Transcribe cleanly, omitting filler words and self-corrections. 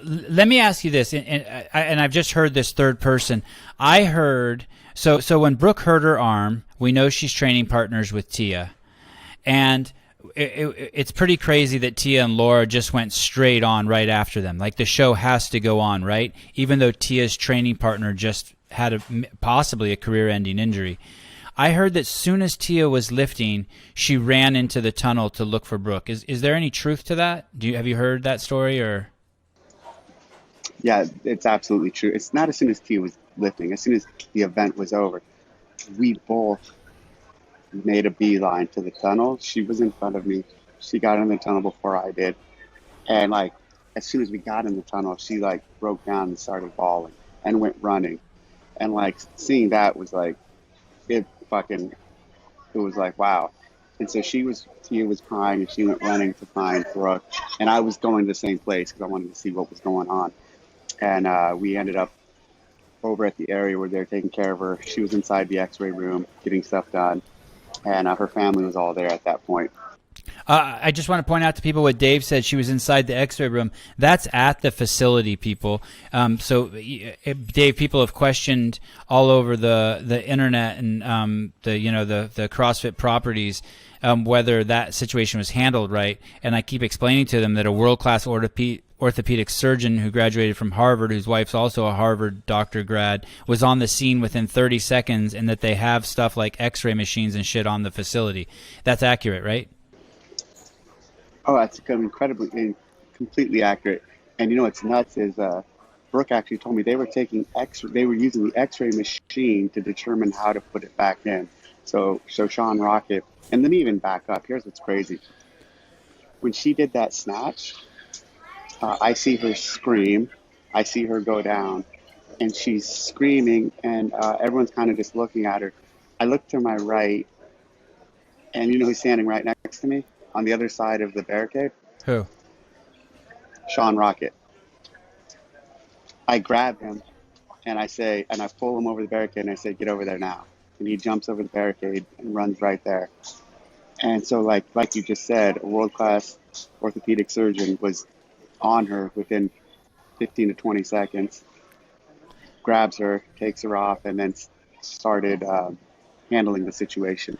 let me ask you this, and I've just heard this third person. I heard so when Brooke hurt her arm, we know she's training partners with Tia, and it's pretty crazy that Tia and Laura just went straight on right after them. Like the show has to go on, right? Even though Tia's training partner just had possibly a career-ending injury. I heard that soon as Tia was lifting, she ran into the tunnel to look for Brooke. Is there any truth to that? Have you heard that story or? Yeah, it's absolutely true. It's not as soon as Tia was lifting. As soon as the event was over, we both made a beeline to the tunnel. She was in front of me. She got in the tunnel before I did. And like, as soon as we got in the tunnel, she like broke down and started bawling and went running. And like seeing that was like, it fucking, it was like, wow. And so Tia was crying and she went running to find Brooke. And I was going to the same place because I wanted to see what was going on. And we ended up over at the area where they're taking care of her. She was inside the x-ray room getting stuff done. And her family was all there at that point. I just want to point out to people what Dave said. She was inside the X-ray room. That's at the facility, people. Dave, people have questioned all over the internet and the CrossFit properties whether that situation was handled right. And I keep explaining to them that a world-class orthopedic surgeon who graduated from Harvard, whose wife's also a Harvard doctor grad, was on the scene within 30 seconds, and that they have stuff like X-ray machines and shit on the facility. That's accurate, right? Oh, that's completely accurate. And you know what's nuts is Brooke actually told me they were using the X-ray machine to determine how to put it back in. So Sean Rocket, and let me even back up. Here's what's crazy. When she did that snatch, I see her scream, I see her go down, and she's screaming, and everyone's kind of just looking at her. I look to my right, and you know who's standing right next to me on the other side of the barricade? Who? Sean Rocket. I grab him, and I pull him over the barricade, and I say, "Get over there now." And he jumps over the barricade and runs right there. And so, like you just said, a world-class orthopedic surgeon was on her within 15 to 20 seconds, grabs her, takes her off, and then started handling the situation.